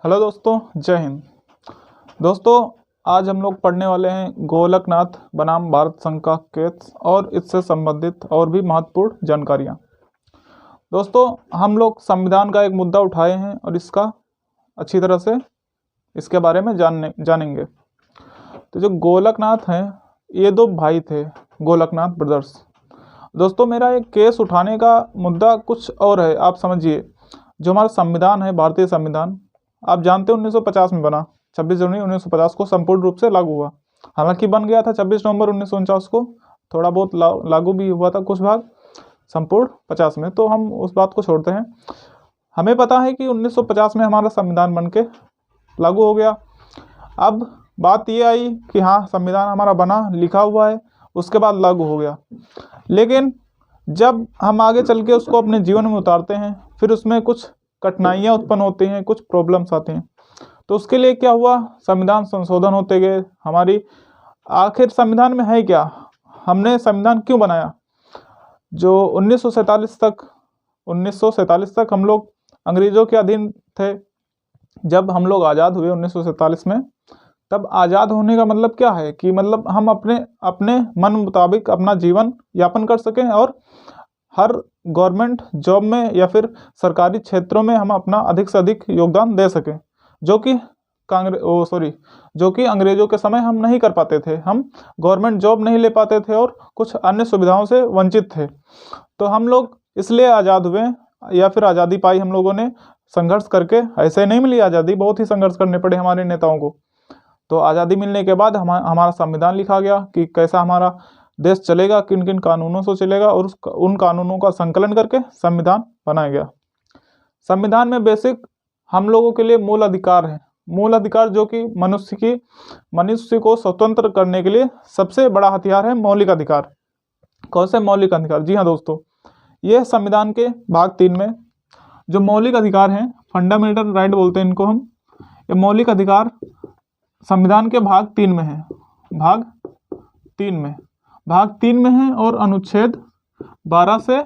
Hello दोस्तों, जय हिंद। दोस्तों, आज हम लोग पढ़ने वाले हैं गोलकनाथ बनाम भारत संघ का केस और इससे संबंधित और भी महत्वपूर्ण जानकारियाँ। दोस्तों, हम लोग संविधान का एक मुद्दा उठाए हैं और इसका अच्छी तरह से इसके बारे में जानेंगे। तो जो गोलकनाथ हैं, ये दो भाई थे, गोलकनाथ ब्रदर्स। दोस्तों, मेरा एक केस उठाने का मुद्दा कुछ और है। आप समझिए, जो हमारा संविधान है, भारतीय संविधान, आप जानते हैं 1950 में बना। 26 जनवरी 1950 को संपूर्ण रूप से लागू हुआ। हालांकि बन गया था 26 नवंबर 1949 को, थोड़ा बहुत लागू भी हुआ था कुछ भाग संपूर्ण 50 में, तो हम उस बात को छोड़ते हैं। हमें पता है कि 1950 में हमारा संविधान बन के लागू हो गया। अब बात ये आई कि हाँ, संविधान हमारा बना, लिखा हुआ है, उसके बाद लागू हो गया। लेकिन जब हम आगे चल के उसको अपने जीवन में उतारते हैं, फिर उसमें कुछ कठिनाइयाँ उत्पन्न होती हैं, कुछ प्रॉब्लम्स आते हैं। तो उसके लिए क्या हुआ, संविधान संशोधन होते गए। हमारी आखिर संविधान में है क्या, हमने संविधान क्यों बनाया। जो 1947 तक हम लोग अंग्रेजों के अधीन थे। जब हम लोग आज़ाद हुए 1947 में, तब आज़ाद होने का मतलब क्या है कि मतलब हम अपने मन मुताबिक अपना जीवन यापन कर सकें और हर गवर्नमेंट जॉब में या फिर सरकारी क्षेत्रों में हम अपना अधिक से अधिक योगदान दे सकें, जो कि अंग्रेजों के समय हम नहीं कर पाते थे। हम गवर्नमेंट जॉब नहीं ले पाते थे और कुछ अन्य सुविधाओं से वंचित थे। तो हम लोग इसलिए आज़ाद हुए या फिर आज़ादी पाई हम लोगों ने संघर्ष करके। ऐसे नहीं मिली आज़ादी, बहुत ही संघर्ष करने पड़े हमारे नेताओं को। तो आज़ादी मिलने के बाद हमारा संविधान लिखा गया कि कैसा हमारा देश चलेगा, किन किन कानूनों से चलेगा, और उन कानूनों का संकलन करके संविधान बनाया गया। संविधान में बेसिक हम लोगों के लिए मूल अधिकार है। मूल अधिकार जो कि मनुष्य को स्वतंत्र करने के लिए सबसे बड़ा हथियार है, मौलिक अधिकार। कौन से मौलिक अधिकार? जी हाँ दोस्तों, ये संविधान के भाग 3 में जो मौलिक अधिकार हैं, फंडामेंटल राइट बोलते हैं इनको हम। ये मौलिक अधिकार संविधान के भाग 3 में है। भाग 3 में है और अनुच्छेद 12 से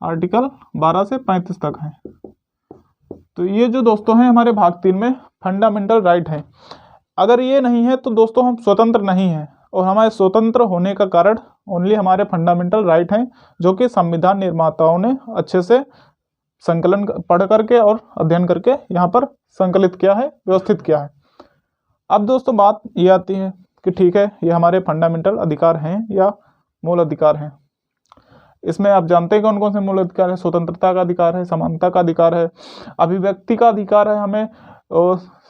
आर्टिकल 12 से 35 तक है। तो ये जो दोस्तों हैं हमारे भाग 3 में फंडामेंटल राइट है। अगर ये नहीं है तो दोस्तों हम स्वतंत्र नहीं हैं, और हमारे स्वतंत्र होने का कारण ओनली हमारे फंडामेंटल राइट हैं, जो कि संविधान निर्माताओं ने अच्छे से संकलन पढ़ करके और अध्ययन करके यहाँ पर संकलित किया है, व्यवस्थित किया है। अब दोस्तों बात ये आती है कि ठीक है, ये हमारे फंडामेंटल अधिकार हैं या मूल अधिकार हैं। इसमें आप जानते हैं कौन कौन से मूल अधिकार है। स्वतंत्रता का अधिकार है, समानता का अधिकार है, अभिव्यक्ति का अधिकार है, हमें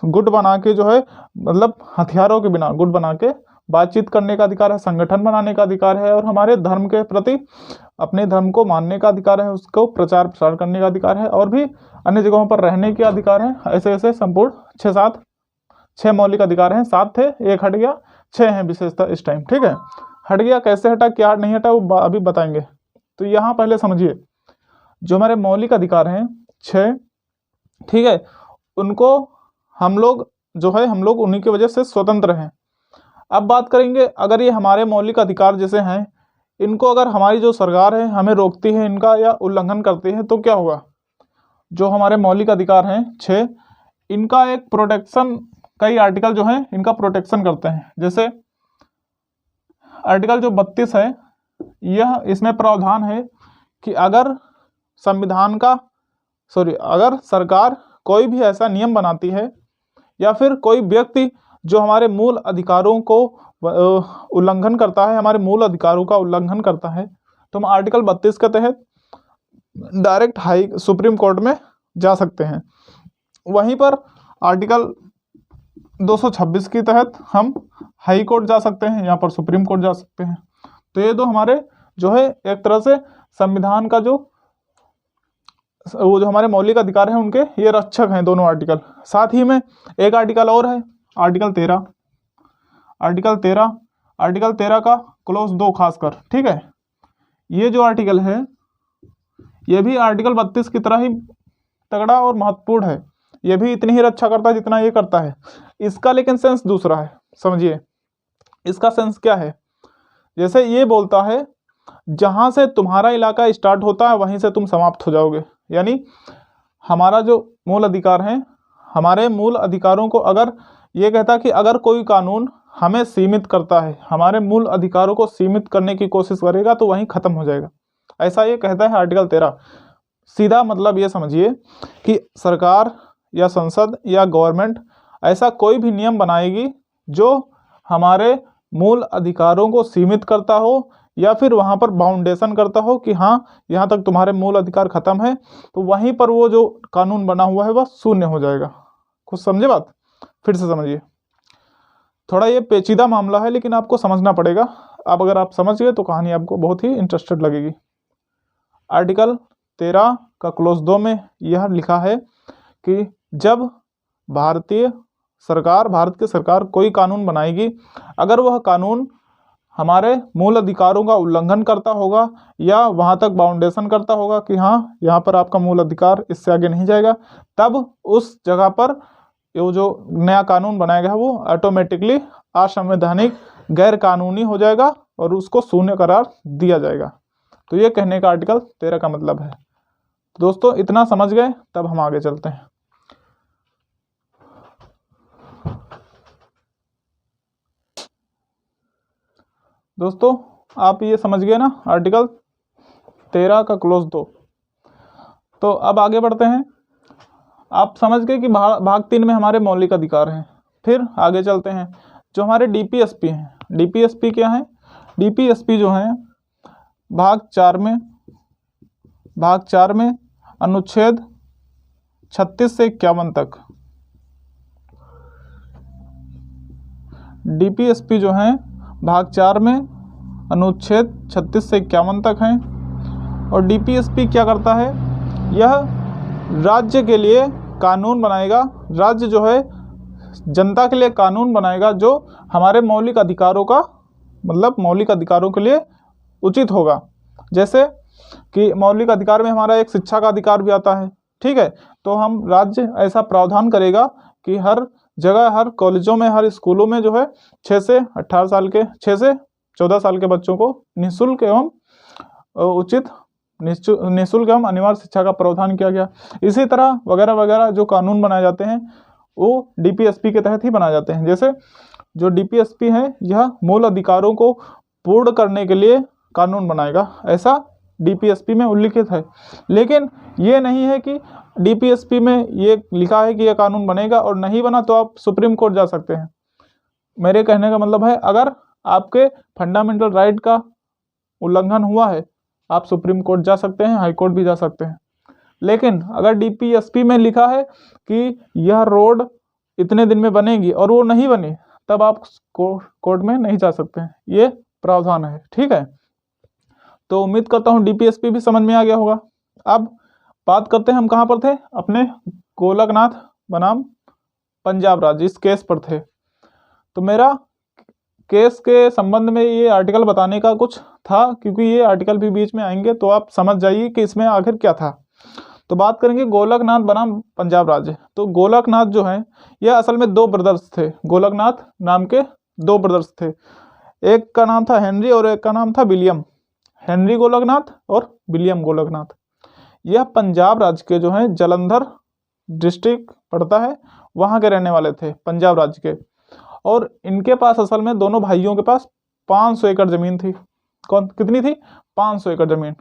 गुट बना के जो है मतलब हथियारों के बिना गुट बना के बातचीत करने का अधिकार है, संगठन बनाने का अधिकार है, और हमारे धर्म के प्रति अपने धर्म को मानने का अधिकार है, उसको प्रचार प्रसार करने का अधिकार है, और भी अन्य जगहों पर रहने के अधिकार है। ऐसे ऐसे संपूर्ण 6 मौलिक अधिकार हैं। 7 थे, एक हट गया, 6 हैं विशेषता इस टाइम। ठीक है, हट गया, कैसे हटा, क्या नहीं हटा, वो अभी बताएंगे। तो यहाँ पहले समझिए, जो हमारे मौलिक अधिकार हैं 6, ठीक है, उनको हम लोग उन्हीं की वजह से स्वतंत्र हैं। अब बात करेंगे, अगर ये हमारे मौलिक अधिकार जैसे हैं, इनको अगर हमारी जो सरकार है हमें रोकती है इनका या उल्लंघन करती है, तो क्या होगा। जो हमारे मौलिक अधिकार हैं 6, इनका एक प्रोटेक्शन, कई आर्टिकल जो हैं इनका प्रोटेक्शन करते हैं। जैसे आर्टिकल जो 32 है, यह इसमें प्रावधान है कि अगर अगर सरकार कोई भी ऐसा नियम बनाती है या फिर कोई व्यक्ति जो हमारे मूल अधिकारों को उल्लंघन करता है, हमारे मूल अधिकारों का उल्लंघन करता है, तो हम आर्टिकल 32 के तहत डायरेक्ट सुप्रीम कोर्ट में जा सकते हैं। वहीं पर आर्टिकल 226 के तहत हम हाई कोर्ट जा सकते हैं, यहाँ पर सुप्रीम कोर्ट जा सकते हैं। तो ये दो हमारे जो है एक तरह से संविधान का जो हमारे मौलिक अधिकार हैं उनके ये रक्षक हैं, दोनों आर्टिकल। साथ ही में एक आर्टिकल और है, आर्टिकल 13। आर्टिकल 13 का क्लॉज 2 खासकर, ठीक है, ये जो आर्टिकल है ये भी आर्टिकल 32 की तरह ही तगड़ा और महत्वपूर्ण है। ये भी इतनी ही रक्षा करता है जितना ये करता है। इसका लेकिन सेंस दूसरा है। समझिए, इसका सेंस क्या है। जैसे ये बोलता है, जहां से तुम्हारा इलाका स्टार्ट होता है वहीं से तुम समाप्त हो जाओगे। यानी हमारा जो मूल अधिकार है, हमारे मूल अधिकारों को, अगर ये कहता कि अगर कोई कानून हमें सीमित करता है, हमारे मूल अधिकारों को सीमित करने की कोशिश करेगा तो वहीं खत्म हो जाएगा, ऐसा ये कहता है आर्टिकल 13। सीधा मतलब ये समझिए कि सरकार या संसद या गवर्नमेंट ऐसा कोई भी नियम बनाएगी जो हमारे मूल अधिकारों को सीमित करता हो या फिर वहाँ पर बाउंडेशन करता हो कि हाँ यहाँ तक तुम्हारे मूल अधिकार खत्म है, तो वहीं पर वो जो कानून बना हुआ है वह शून्य हो जाएगा। कुछ समझे बात? फिर से समझिए, थोड़ा ये पेचीदा मामला है लेकिन आपको समझना पड़ेगा। अब अगर आप समझ गए तो कहानी आपको बहुत ही इंटरेस्टेड लगेगी। आर्टिकल 13 का क्लोज 2 में यह लिखा है कि जब भारत की सरकार कोई कानून बनाएगी, अगर वह कानून हमारे मूल अधिकारों का उल्लंघन करता होगा या वहाँ तक बाउंडेशन करता होगा कि हाँ यहाँ पर आपका मूल अधिकार इससे आगे नहीं जाएगा, तब उस जगह पर ये जो नया कानून बनाएगा वो ऑटोमेटिकली असंवैधानिक, गैर कानूनी हो जाएगा और उसको शून्य करार दिया जाएगा। तो ये कहने का आर्टिकल 13 का मतलब है। दोस्तों इतना समझ गए, तब हम आगे चलते हैं। दोस्तों आप ये समझ गए ना आर्टिकल 13 का क्लोज 2। तो अब आगे बढ़ते हैं। आप समझ गए कि भाग 3 में हमारे मौलिक अधिकार हैं। फिर आगे चलते हैं, जो हमारे डीपीएसपी हैं। डीपीएसपी क्या है? डीपीएसपी जो है भाग 4 में अनुच्छेद 36 से 51 तक, डीपीएसपी जो है भाग 4 में अनुच्छेद 36 से 51 तक हैं। और डीपीएसपी क्या करता है? यह राज्य के लिए कानून बनाएगा, राज्य जो है जनता के लिए कानून बनाएगा जो हमारे मौलिक अधिकारों का, मतलब मौलिक अधिकारों के लिए उचित होगा। जैसे कि मौलिक अधिकार में हमारा एक शिक्षा का अधिकार भी आता है, ठीक है। तो हम राज्य ऐसा प्रावधान करेगा कि हर जगह, हर कॉलेजों में, हर स्कूलों में जो है 6 से 14 साल के बच्चों को निःशुल्क एवं उचित, निःशुल्क एवं अनिवार्य शिक्षा का प्रावधान किया गया। इसी तरह वगैरह वगैरह जो कानून बनाए जाते हैं वो डीपीएसपी के तहत ही बनाए जाते हैं। जैसे जो डीपीएसपी है यह मूल अधिकारों को पूर्ण करने के लिए कानून बनाएगा, ऐसा डीपीएसपी में उल्लिखित है। लेकिन ये नहीं है कि डीपीएसपी में ये लिखा है कि यह कानून बनेगा और नहीं बना तो आप सुप्रीम कोर्ट जा सकते हैं। मेरे कहने का मतलब है अगर आपके फंडामेंटल राइट का उल्लंघन हुआ है, आप सुप्रीम कोर्ट जा सकते हैं, हाई कोर्ट भी जा सकते हैं। लेकिन अगर डीपीएसपी में लिखा है कि यह रोड इतने दिन में बनेगी और वो नहीं बनी, तब आप कोर्ट में नहीं जा सकते हैं। ये प्रावधान है, ठीक है। तो उम्मीद करता हूँ डीपीएसपी भी समझ में आ गया होगा। अब बात करते हैं हम कहाँ पर थे, अपने गोलकनाथ बनाम पंजाब राज्य, इस केस पर थे। तो मेरा केस के संबंध में ये आर्टिकल बताने का कुछ था, क्योंकि ये आर्टिकल भी बीच में आएंगे तो आप समझ जाइए कि इसमें आखिर क्या था। तो बात करेंगे गोलकनाथ बनाम पंजाब राज्य। तो गोलकनाथ जो है यह असल में 2 ब्रदर्स थे। गोलकनाथ नाम के 2 ब्रदर्स थे, एक का नाम था हेनरी और एक का नाम था विलियम। हेनरी गोलकनाथ और विलियम गोलकनाथ। यह पंजाब राज्य के जो है जलंधर डिस्ट्रिक्ट पड़ता है, वहाँ के रहने वाले थे, पंजाब राज्य के। और इनके पास असल में दोनों भाइयों के पास 500 एकड़ ज़मीन थी। कितनी थी? 500 एकड़ ज़मीन।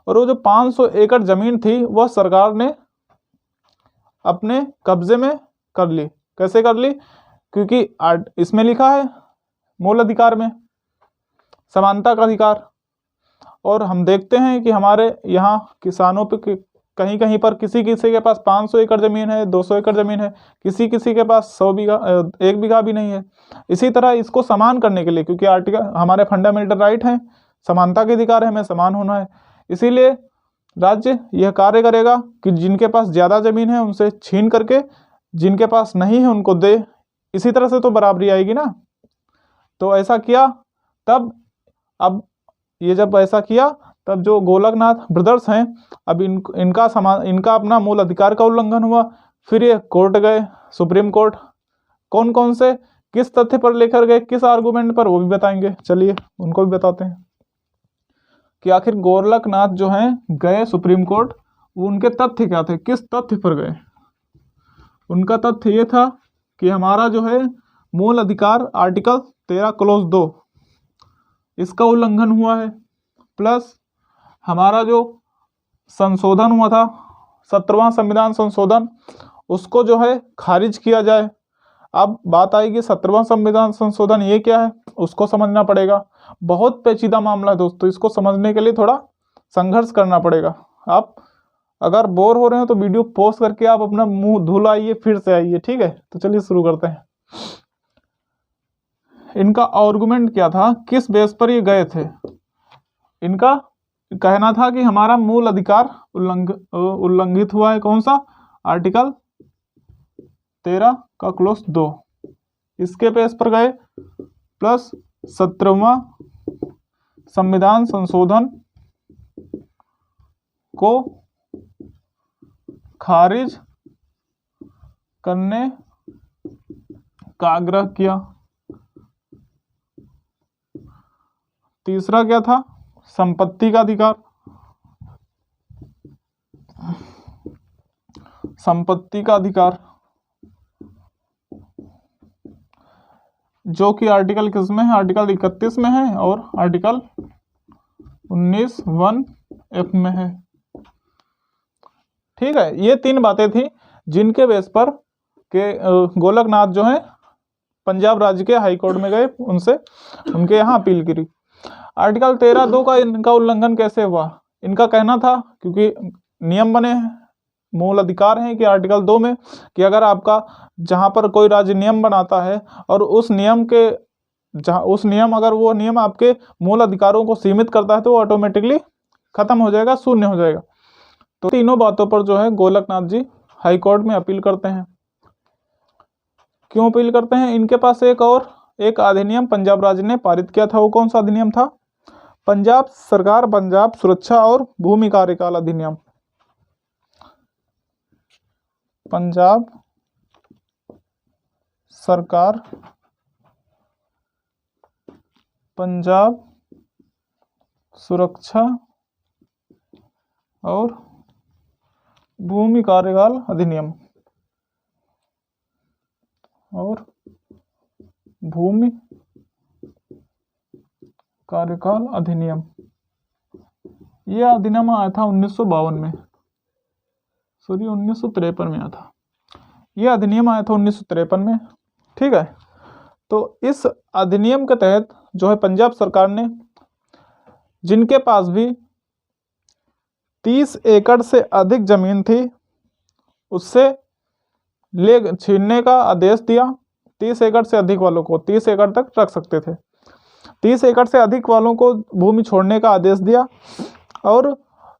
और वो जो 500 एकड़ ज़मीन थी वह सरकार ने अपने कब्जे में कर ली। कैसे कर ली? क्योंकि इसमें लिखा है मूल अधिकार में समानता का अधिकार। और हम देखते हैं कि हमारे यहाँ किसानों पे कहीं कहीं पर किसी किसी के पास 500 एकड़ ज़मीन है, 200 एकड़ ज़मीन है, किसी किसी के पास 100 बीघा, 1 बीघा भी नहीं है। इसी तरह इसको समान करने के लिए, क्योंकि आर्टिकल हमारे फंडामेंटल राइट हैं, समानता के अधिकार है, हमें समान होना है, इसीलिए राज्य यह कार्य करेगा कि जिनके पास ज़्यादा ज़मीन है उनसे छीन करके जिनके पास नहीं है उनको दे। इसी तरह से तो बराबरी आएगी ना। तो ऐसा किया तब, अब ये जब ऐसा किया तब जो गोलकनाथ ब्रदर्स हैं, अब इनका अपना मूल अधिकार का उल्लंघन हुआ। फिर ये कोर्ट गए, सुप्रीम कोर्ट। कौन कौन से किस तथ्य पर लेकर गए, किस आर्गूमेंट पर, वो भी बताएंगे। चलिए उनको भी बताते हैं कि आखिर गोलकनाथ जो हैं गए सुप्रीम कोर्ट, उनके तथ्य क्या थे, किस तथ्य पर गए, उनका तथ्य ये था कि हमारा जो है मूल अधिकार आर्टिकल 13 क्लॉज 2 इसका उल्लंघन हुआ है, प्लस हमारा जो संशोधन हुआ था 17वां संविधान संशोधन, उसको जो है खारिज किया जाए। अब बात आएगी 17वां संविधान संशोधन ये क्या है, उसको समझना पड़ेगा। बहुत पेचीदा मामला है दोस्तों, इसको समझने के लिए थोड़ा संघर्ष करना पड़ेगा। आप अगर बोर हो रहे हो तो वीडियो पॉज करके आप अपना मुंह धुल आइए, फिर से आइए, ठीक है। तो चलिए शुरू करते हैं। इनका आर्गुमेंट क्या था, किस बेस पर ये गए थे। इनका कहना था कि हमारा मूल अधिकार उल्लंघित हुआ है। कौन सा? आर्टिकल 13 का क्लॉज 2, इसके बेस पर गए, प्लस 17वां संविधान संशोधन को खारिज करने का आग्रह किया। तीसरा क्या था? संपत्ति का अधिकार। संपत्ति का अधिकार जो कि आर्टिकल किस में है? आर्टिकल 31 में है और आर्टिकल 19(1)(f) में है। ठीक है, ये तीन बातें थी जिनके बेस पर के गोलकनाथ जो है पंजाब राज्य के हाई कोर्ट में गए, उनसे उनके यहाँ अपील करी। आर्टिकल 13(2) का इनका उल्लंघन कैसे हुआ? इनका कहना था, क्योंकि नियम बने हैं, मूल अधिकार है कि आर्टिकल 2 में कि अगर आपका जहाँ पर कोई राज्य नियम बनाता है और उस नियम के अगर वो नियम आपके मूल अधिकारों को सीमित करता है तो वो ऑटोमेटिकली खत्म हो जाएगा, शून्य हो जाएगा। तो तीनों बातों पर जो है गोलकनाथ जी हाई कोर्ट में अपील करते हैं। क्यों अपील करते हैं? इनके पास एक अधिनियम पंजाब राज्य ने पारित किया था। वो कौन सा अधिनियम था? पंजाब सरकार पंजाब सुरक्षा और भूमि कार्यकाल अधिनियम। पंजाब सरकार पंजाब सुरक्षा और भूमि कार्यकाल अधिनियम और भूमि कार्यकाल अधिनियम। यह अधिनियम आया था 1952 में, सॉरी 1953 में आया था। यह अधिनियम आया था 1953 में। ठीक है, तो इस अधिनियम के तहत जो है पंजाब सरकार ने जिनके पास भी 30 एकड़ से अधिक जमीन थी उससे छीनने का आदेश दिया। 30 एकड़ से अधिक वालों को 30 एकड़ तक रख सकते थे। 30 एकड़ से अधिक वालों को भूमि छोड़ने का आदेश दिया और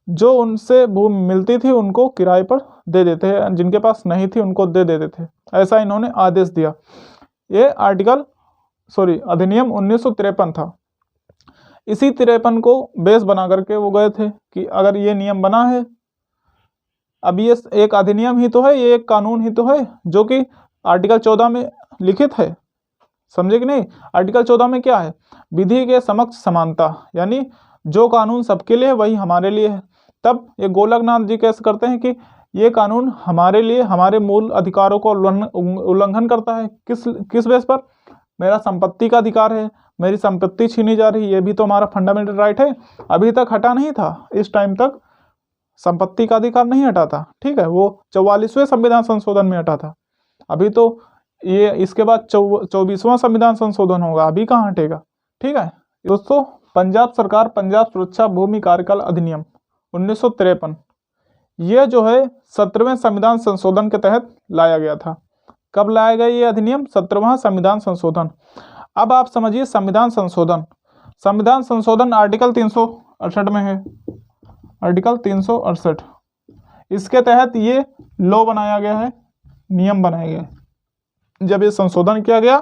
जो उनसे भूमि मिलती थी उनको किराए पर दे देते हैं, जिनके पास नहीं थी उनको दे देते थे। ऐसा इन्होंने आदेश दिया। ये अधिनियम 1953 था। इसी 53 को बेस बना करके वो गए थे कि अगर ये नियम बना है, अब ये एक अधिनियम ही तो है, ये एक कानून ही तो है जो कि आर्टिकल 14 में लिखित है। समझे कि नहीं? आर्टिकल 14 में क्या है? विधि के समक्ष समानता, यानी जो कानून सबके लिए वही हमारे लिए है। तब ये गोलकनाथ जी कैसे करते हैं कि ये कानून हमारे लिए हमारे मूल अधिकारों को उल्लंघन करता है। किस बेस पर? मेरा संपत्ति का अधिकार है, मेरी संपत्ति छीनी जा रही है, ये भी तो हमारा फंडामेंटल राइट है। अभी तक हटा नहीं था, इस टाइम तक संपत्ति का अधिकार नहीं हटा था। ठीक है, वो 44वें संविधान संशोधन में हटा था। अभी तो ये इसके बाद 24वां संविधान संशोधन होगा, अभी कहाँ हटेगा। ठीक है दोस्तों, पंजाब सरकार पंजाब सुरक्षा भूमि कार्यकाल अधिनियम 1953 यह जो है 17वें संविधान संशोधन के तहत लाया गया था। कब लाया गया ये अधिनियम? 17वां संविधान संशोधन। अब आप समझिए संविधान संशोधन आर्टिकल 368 में है। आर्टिकल 368 इसके तहत ये लॉ बनाया गया है, नियम बनाया गया है। जब ये संशोधन किया गया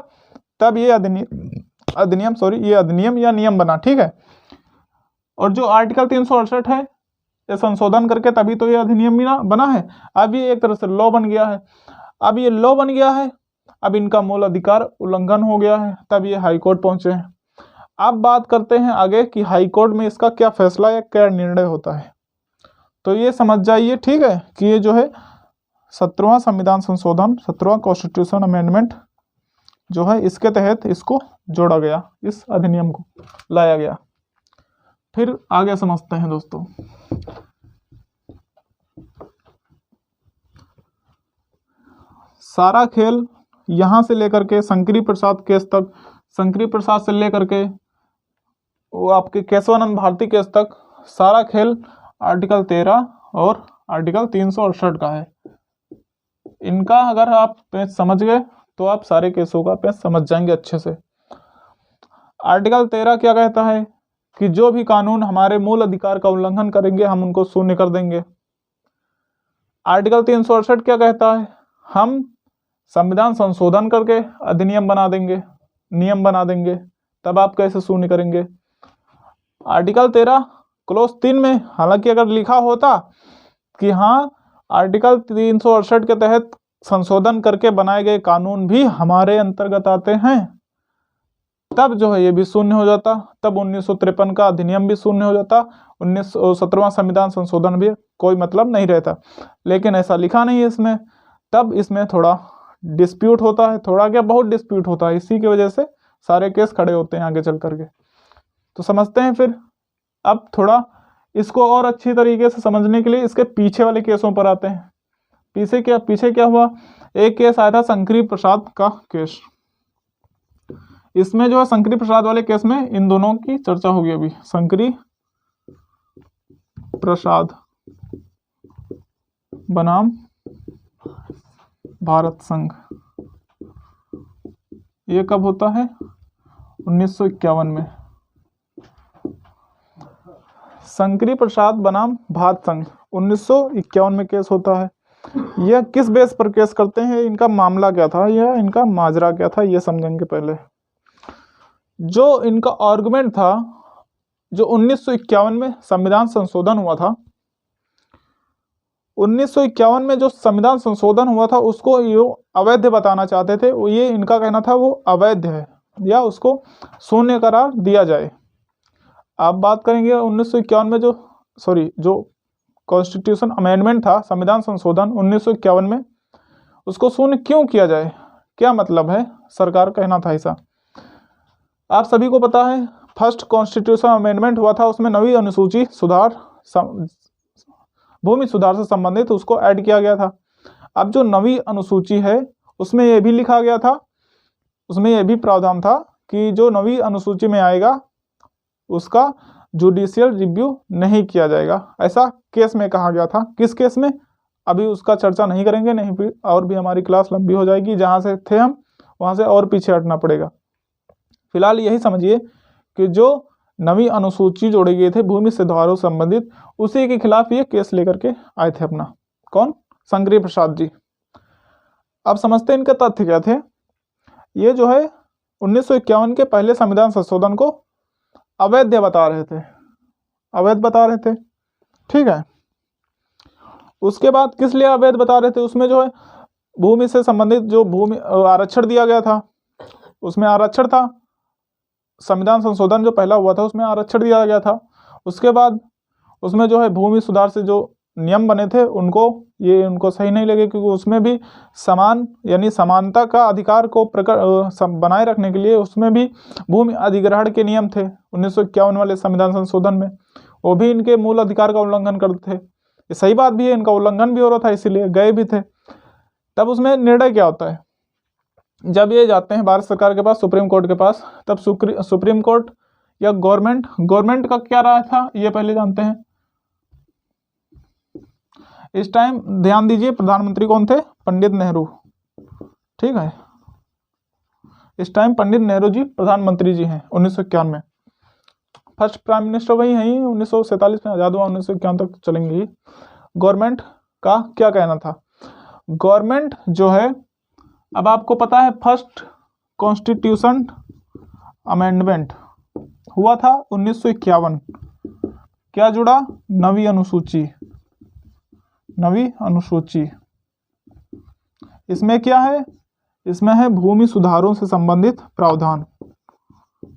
तब ये अधिनियम या नियम बना। ठीक है, और जो आर्टिकल 368 है ये संशोधन करके तभी तो ये अधिनियम बना है। अब ये एक तरह से लॉ बन गया है। अब ये लॉ बन गया है, अब इनका मूल अधिकार उल्लंघन हो गया है, तब ये हाई कोर्ट पहुंचे हैं। अब बात करते हैं आगे कि हाई कोर्ट में इसका क्या फैसला या क्या निर्णय होता है। तो ये समझ जाइए, ठीक है, कि ये जो है 17वां संविधान संशोधन, 17वां कॉन्स्टिट्यूशन अमेंडमेंट जो है, इसके तहत इसको जोड़ा गया, इस अधिनियम को लाया गया। फिर आगे समझते हैं दोस्तों। सारा खेल यहाँ से लेकर के शंकरी प्रसाद केस तक, शंकरी प्रसाद से लेकर के वो आपके केशवानंद भारती केस तक, सारा खेल आर्टिकल 13 और आर्टिकल 368 का है। इनका अगर आप पेज समझ गए तो आप सारे केसों का पेज समझ जाएंगे अच्छे से। आर्टिकल 13 क्या कहता है कि जो भी कानून हमारे मूल अधिकार का उल्लंघन करेंगे हम उनको शून्य कर देंगे। आर्टिकल 368 क्या कहता है, हम संविधान संशोधन करके अधिनियम बना देंगे, नियम बना देंगे, तब आप कैसे शून्य करेंगे। आर्टिकल 13 क्लोज 3 में हालांकि अगर लिखा होता कि हाँ आर्टिकल 368 के तहत संशोधन करके बनाए गए कानून भी हमारे अंतर्गत आते हैं, तब जो है ये भी शून्य हो जाता, तब 1953 का अधिनियम भी शून्य हो जाता, 17वां संविधान संशोधन भी कोई मतलब नहीं रहता। लेकिन ऐसा लिखा नहीं है इसमें, तब इसमें थोड़ा डिस्प्यूट होता है, थोड़ा क्या बहुत डिस्प्यूट होता है, इसी की वजह से सारे केस खड़े होते हैं आगे चल करके। तो समझते हैं फिर। अब थोड़ा इसको और अच्छी तरीके से समझने के लिए इसके पीछे वाले केसों पर आते हैं। पीछे क्या हुआ, एक केस आया था शंकरी प्रसाद का केस। इसमें जो है शंकरी प्रसाद वाले केस में इन दोनों की चर्चा होगी अभी। शंकरी प्रसाद बनाम भारत संघ, ये कब होता है, 1951 में। शंकरी प्रसाद बनाम भारत संघ 1951 में केस होता है। यह किस बेस पर केस करते हैं, इनका मामला क्या था, यह इनका माजरा क्या था, यह समझेंगे पहले। जो इनका आर्गुमेंट था, जो 1951 में संविधान संशोधन हुआ था, 1951 में जो संविधान संशोधन हुआ था उसको ये अवैध बताना चाहते थे। ये इनका कहना था वो अवैध है या उसको शून्य करार दिया जाए। आप बात करेंगे 1951 में जो कॉन्स्टिट्यूशन अमेंडमेंट था, संविधान संशोधन 1951 में, उसको शून्य क्यों किया जाए, क्या मतलब है, सरकार कहना था ऐसा। आप सभी को पता है फर्स्ट कॉन्स्टिट्यूशन अमेंडमेंट हुआ था, उसमें 9वीं अनुसूची सुधार, भूमि सुधार से संबंधित उसको ऐड किया गया था। अब जो 9वीं अनुसूची है उसमें यह भी लिखा गया था, उसमें यह भी प्रावधान था कि जो 9वीं अनुसूची में आएगा उसका जुडिशियल रिव्यू नहीं किया जाएगा, ऐसा केस में कहा गया था। किस केस में, अभी उसका चर्चा नहीं करेंगे, नहीं फिर और भी हमारी क्लास लंबी हो जाएगी, जहां से थे हम वहां से और पीछे हटना पड़ेगा। फिलहाल यही समझिए कि जो 9वीं अनुसूची जोड़ी गई थे भूमि सुधारों संबंधित, उसी के खिलाफ ये केस लेकर के आए थे अपना, कौन, शंकरी प्रसाद जी। अब समझते हैं इनके तथ्य क्या थे। ये जो है 1951 के पहले संविधान संशोधन को अवैध बता रहे थे, अवैध बता रहे थे, ठीक है। उसके बाद किस लिए अवैध बता रहे थे, उसमें जो है भूमि से संबंधित जो भूमि आरक्षण दिया गया था, उसमें आरक्षण था, संविधान संशोधन जो पहला हुआ था उसमें आरक्षण दिया गया था। उसके बाद उसमें जो है भूमि सुधार से जो नियम बने थे उनको सही नहीं लगे, क्योंकि उसमें भी समान यानी समानता का अधिकार को बनाए रखने के लिए उसमें भी भूमि अधिग्रहण के नियम थे 1951 वाले संविधान संशोधन में, वो भी इनके मूल अधिकार का उल्लंघन करते थे। ये सही बात भी है, इनका उल्लंघन भी हो रहा था, इसीलिए गए भी थे। तब उसमें निर्णय क्या होता है, जब ये जाते हैं भारत सरकार के पास, सुप्रीम कोर्ट के पास, तब सुप्रीम कोर्ट या गवर्नमेंट का क्या राय था ये पहले जानते हैं। इस टाइम ध्यान दीजिए, प्रधानमंत्री कौन थे, पंडित नेहरू, ठीक है। इस टाइम पंडित नेहरू जी प्रधानमंत्री जी हैं 1951 में। फर्स्ट प्राइम मिनिस्टर वही हैं, 1947 में आजाद हुआ, 1951 तक चलेंगे ही। गवर्नमेंट का क्या कहना था, गवर्नमेंट जो है, अब आपको पता है फर्स्ट कॉन्स्टिट्यूशन अमेंडमेंट हुआ था 1951, क्या जुड़ा, 9वीं अनुसूची, 9वीं अनुसूची। इसमें क्या है, इसमें है भूमि सुधारों से संबंधित प्रावधान,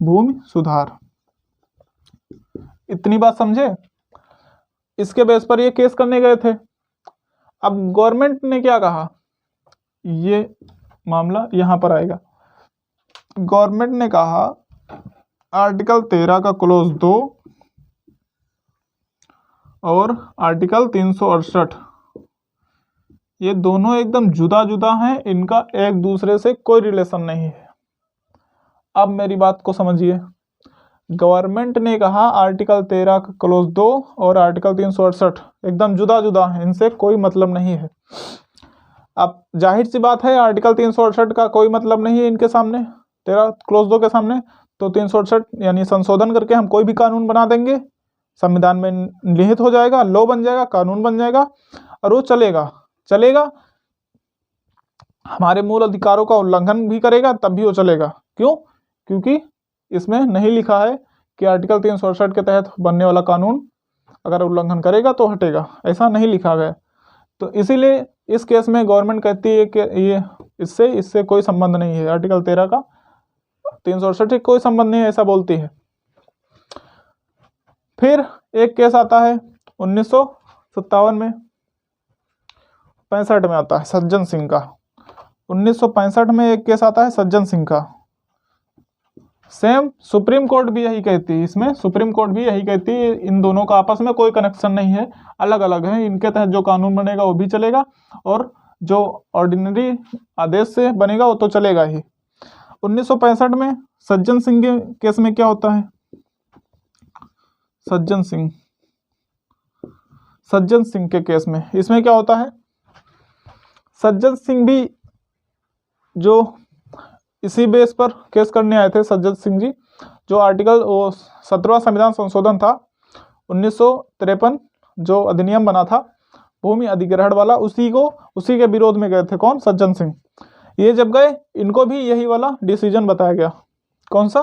भूमि सुधार। इतनी बात समझे, इसके बेस पर ये केस करने गए थे। अब गवर्नमेंट ने क्या कहा, ये मामला यहां पर आएगा। गवर्नमेंट ने कहा आर्टिकल 13 का क्लोज 2 और आर्टिकल 368 ये दोनों एकदम जुदा जुदा हैं, इनका एक दूसरे से कोई रिलेशन नहीं है। अब मेरी बात को समझिए, गवर्नमेंट ने कहा आर्टिकल 13 का क्लोज 2 और आर्टिकल 368 एकदम जुदा जुदा है, इनसे कोई मतलब नहीं है। अब जाहिर सी बात है आर्टिकल 368 का कोई मतलब नहीं है इनके सामने, 13 क्लोज 2 के सामने, तो 368 यानी संशोधन करके हम कोई भी कानून बना देंगे, संविधान में निहित हो जाएगा, लॉ बन जाएगा, कानून बन जाएगा और वो चलेगा हमारे मूल अधिकारों का उल्लंघन भी करेगा तब भी वो चलेगा। क्यों? क्योंकि इसमें नहीं लिखा है कि आर्टिकल 368 के तहत बनने वाला कानून अगर उल्लंघन करेगा तो हटेगा, ऐसा नहीं लिखा गया। तो इसीलिए इस केस में गवर्नमेंट कहती है कि ये इससे कोई संबंध नहीं है, आर्टिकल 13 का 368 से कोई संबंध नहीं है, ऐसा बोलती है। फिर एक केस आता है 1957 में, 65 में आता है सज्जन सिंह का। 1965 में एक केस आता है सज्जन सिंह का। सेम सुप्रीम कोर्ट भी यही कहती है, इसमें सुप्रीम कोर्ट भी यही कहती है इन दोनों का आपस में कोई कनेक्शन नहीं है, अलग अलग है, इनके तहत जो कानून बनेगा वो भी चलेगा और जो ऑर्डिनरी आदेश से बनेगा वो तो चलेगा ही। 1965 में सज्जन सिंह के केस में क्या होता है, सज्जन सिंह के केस में इसमें क्या होता है, सज्जन सिंह भी जो इसी बेस पर केस करने आए थे सज्जन सिंह जी, जो आर्टिकल 17वां संविधान संशोधन था 1953 जो अधिनियम बना था भूमि अधिग्रहण वाला, उसी के विरोध में गए थे। कौन? सज्जन सिंह। ये जब गए इनको भी यही वाला डिसीजन बताया गया। कौन सा?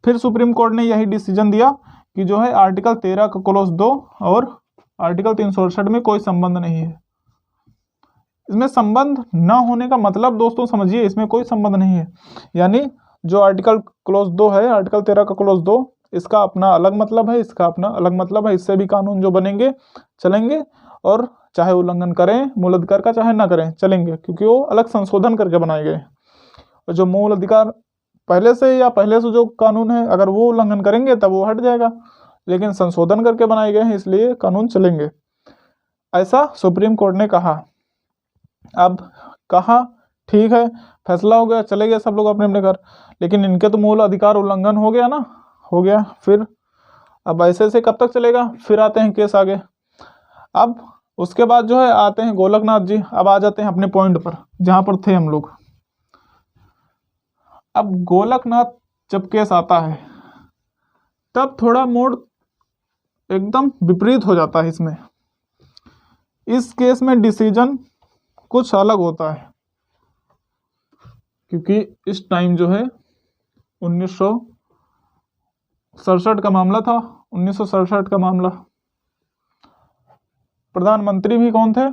फिर सुप्रीम कोर्ट ने यही डिसीजन दिया कि जो है आर्टिकल 13 का क्लोज 2 और आर्टिकल 368 में कोई संबंध नहीं है। इसमें संबंध ना होने का मतलब दोस्तों समझिए, इसमें कोई संबंध नहीं है, यानी जो आर्टिकल क्लोज 2 है, आर्टिकल 13 का क्लोज 2, इसका अपना अलग मतलब है, इसका अपना अलग मतलब है, इससे भी कानून जो बनेंगे चलेंगे और चाहे उल्लंघन करें मूल अधिकार का चाहे ना करें चलेंगे, क्योंकि वो अलग संशोधन करके बनाए गए। और जो मूल अधिकार पहले से जो कानून है अगर वो उल्लंघन करेंगे तब वो हट जाएगा, लेकिन संशोधन करके बनाए गए हैं इसलिए कानून चलेंगे, ऐसा सुप्रीम कोर्ट ने कहा। अब कहा ठीक है, फैसला हो गया, चले गए सब लोग अपने अपने घर, लेकिन इनके तो मूल अधिकार उल्लंघन हो गया ना, हो गया। फिर अब ऐसे कब तक चलेगा? फिर आते हैं केस आगे। अब उसके बाद जो है आते हैं गोलकनाथ जी। अब आ जाते हैं अपने पॉइंट पर जहां पर थे हम लोग। अब गोलकनाथ जब केस आता है तब थोड़ा मोड़ एकदम विपरीत हो जाता है। इसमें इस केस में डिसीजन कुछ अलग होता है, क्योंकि इस टाइम जो है 1967 का मामला था। 1967 का मामला, प्रधानमंत्री भी कौन थे?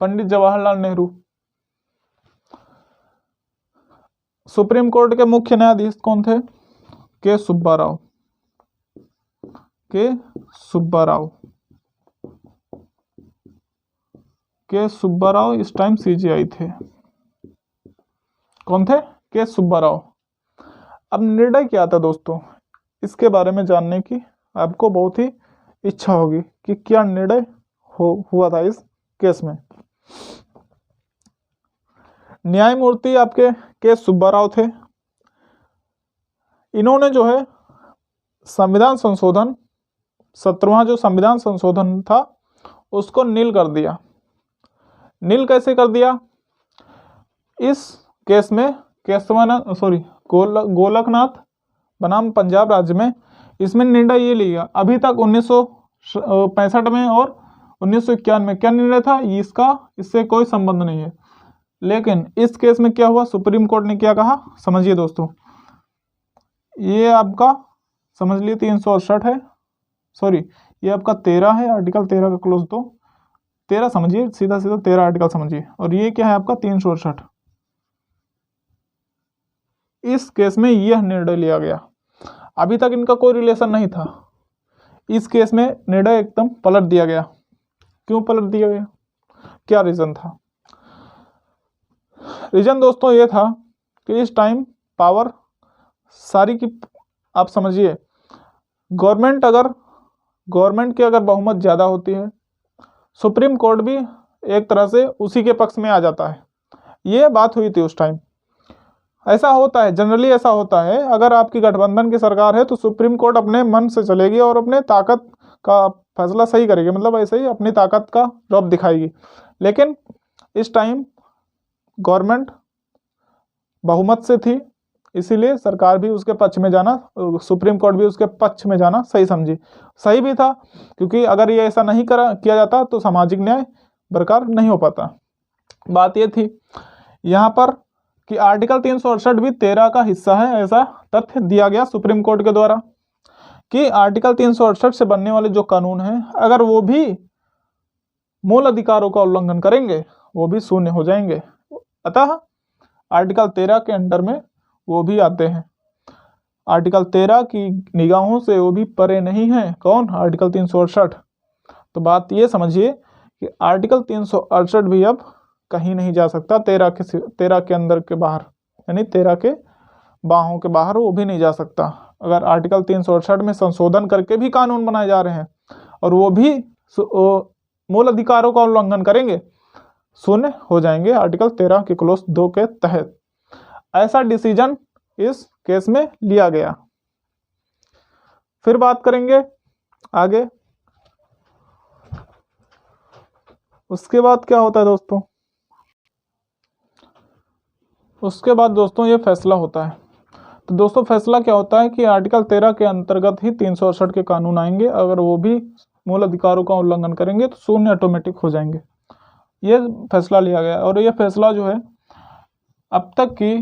पंडित जवाहरलाल नेहरू। सुप्रीम कोर्ट के मुख्य न्यायाधीश कौन थे? के सुब्बाराव इस टाइम सीजीआई थे। कौन थे? के सुब्बाराव। अब निर्णय क्या था दोस्तों, इसके बारे में जानने की आपको बहुत ही इच्छा होगी कि क्या निर्णय हुआ था इस केस में। न्यायमूर्ति आपके के सुब्बाराव थे। इन्होंने जो है संविधान संशोधन 17वां जो संविधान संशोधन था उसको नील कर दिया। नील कैसे कर दिया? इस केस में गोलकनाथ बनाम पंजाब राज्य में इसमें निर्णय ये लिया, अभी तक 1965 में और 1991 में क्या निर्णय था, इससे कोई संबंध नहीं है। लेकिन इस केस में क्या हुआ, सुप्रीम कोर्ट ने क्या कहा समझिए दोस्तों। ये आपका समझ लिए 368 है, ये आपका 13 है, आर्टिकल 13 का क्लोज 2, 13 समझिए, सीधा 13 आर्टिकल समझिए, और ये क्या है आपका 368। इस केस में यह निर्णय लिया गया, अभी तक इनका कोई रिलेशन नहीं था, इस केस में निर्णय एकदम पलट दिया गया। क्यों पलट दिया गया, क्या रीज़न था? रीज़न दोस्तों ये था कि इस टाइम पावर सारी की, आप समझिए, गवर्नमेंट की अगर बहुमत ज़्यादा होती है, सुप्रीम कोर्ट भी एक तरह से उसी के पक्ष में आ जाता है। ये बात हुई थी उस टाइम। ऐसा होता है, जनरली ऐसा होता है, अगर आपकी गठबंधन की सरकार है तो सुप्रीम कोर्ट अपने मन से चलेगी और अपने ताकत का फैसला सही करेगी, मतलब ऐसे ही अपनी ताकत का रौब दिखाएगी। लेकिन इस टाइम गवर्नमेंट बहुमत से थी, इसीलिए सरकार भी उसके पक्ष में जाना, सुप्रीम कोर्ट भी उसके पक्ष में जाना सही समझी। सही भी था, क्योंकि अगर ये ऐसा नहीं किया जाता तो सामाजिक न्याय बरकरार नहीं हो पाता। बात ये थी यहाँ पर कि आर्टिकल 368 भी 13 का हिस्सा है, ऐसा तथ्य दिया गया सुप्रीम कोर्ट के द्वारा कि आर्टिकल 368 से बनने वाले जो कानून हैं, अगर वो भी मूल अधिकारों का उल्लंघन करेंगे, वो भी शून्य हो जाएंगे। अतः आर्टिकल 13 के अंडर में वो भी आते हैं। आर्टिकल 13 की निगाहों से वो भी परे नहीं है। कौन? आर्टिकल 368। तो बात ये समझिए कि आर्टिकल 368 भी अब कहीं नहीं जा सकता, 13 के अंदर के बाहर, यानी 13 के बाहों के बाहर वो भी नहीं जा सकता। अगर आर्टिकल 368 में संशोधन करके भी कानून बनाए जा रहे हैं और वो भी मूल अधिकारों का उल्लंघन करेंगे, शून्य हो जाएंगे आर्टिकल 13 के क्लॉज 2 के तहत। ऐसा डिसीजन इस केस में लिया गया। फिर बात करेंगे आगे। उसके बाद क्या होता है दोस्तों? उसके बाद दोस्तों ये फैसला होता है। तो दोस्तों फैसला क्या होता है कि आर्टिकल 13 के अंतर्गत ही 368 के कानून आएंगे, अगर वो भी मूल अधिकारों का उल्लंघन करेंगे तो शून्य ऑटोमेटिक हो जाएंगे। ये फैसला लिया गया। और ये फैसला जो है अब तक की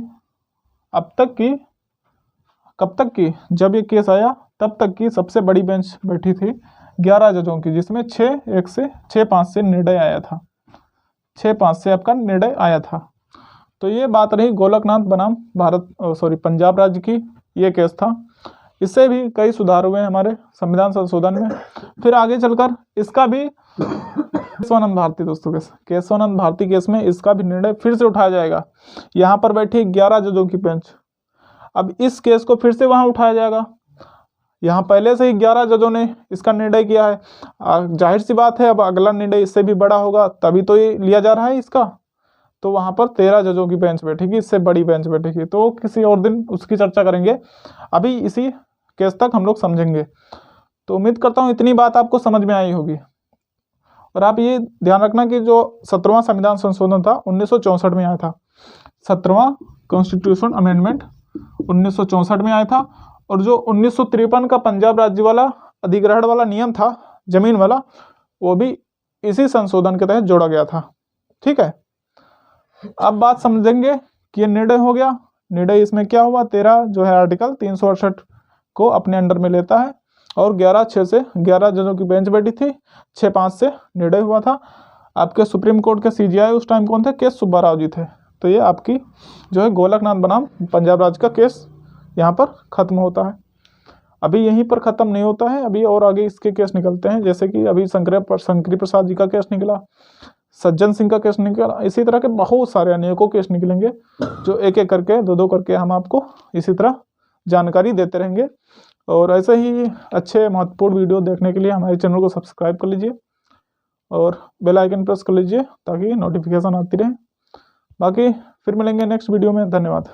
कब तक की, जब ये केस आया तब तक की सबसे बड़ी बेंच बैठी थी 11 जजों की, जिसमें 6-5 से निर्णय आया था। 6-5 से आपका निर्णय आया था। तो ये बात रही गोलकनाथ बनाम पंजाब राज्य की, ये केस था। इससे भी कई सुधार हुए हमारे संविधान संशोधन में। फिर आगे चलकर इसका भी केशवानंद भारती दोस्तों केशवानंद भारती केस में इसका भी निर्णय फिर से उठाया जाएगा। यहाँ पर बैठी 11 जजों की बेंच, अब इस केस को फिर से वहां उठाया जाएगा। यहाँ पहले से ही 11 जजों ने इसका निर्णय किया है, जाहिर सी बात है अब अगला निर्णय इससे भी बड़ा होगा, तभी तो ये लिया जा रहा है इसका। तो वहां पर 13 जजों की बेंच बैठेगी, इससे बड़ी बेंच बैठेगी। तो किसी और दिन उसकी चर्चा करेंगे, अभी इसी केस तक हम लोग समझेंगे। तो उम्मीद करता हूँ इतनी बात आपको समझ में आई होगी। और आप ये ध्यान रखना कि जो 17वां संविधान संशोधन था 1964 में आया था। 17वां कॉन्स्टिट्यूशन अमेंडमेंट 1964 में आया था। और जो 1953 का पंजाब राज्य वाला अधिग्रहण वाला नियम था, जमीन वाला, वो भी इसी संशोधन के तहत जोड़ा गया था। ठीक है, अब बात समझेंगे कि ये निर्णय हो गया। निर्णय इसमें क्या हुआ, 13 जो है आर्टिकल 368 को अपने अंडर में लेता है और 11 जजों की बेंच बैठी थी, 6-5 से निर्णय हुआ था। आपके सुप्रीम कोर्ट के सीजीआई उस टाइम कौन थे? के सुब्बाराव जी थे। तो ये आपकी जो है गोलकनाथ बनाम पंजाब राज्य का केस यहाँ पर खत्म होता है। अभी यहीं पर खत्म नहीं होता है, अभी और आगे इसके केस निकलते हैं, जैसे कि अभी शंकरी प्रसाद जी का केस निकला, सज्जन सिंह का केस निकला, इसी तरह के बहुत सारे अनेकों केस निकलेंगे, जो एक एक करके 2-2 करके हम आपको इसी तरह जानकारी देते रहेंगे। और ऐसे ही अच्छे महत्वपूर्ण वीडियो देखने के लिए हमारे चैनल को सब्सक्राइब कर लीजिए और बेल आइकन प्रेस कर लीजिए ताकि नोटिफिकेशन आती रहे। बाकी फिर मिलेंगे नेक्स्ट वीडियो में। धन्यवाद।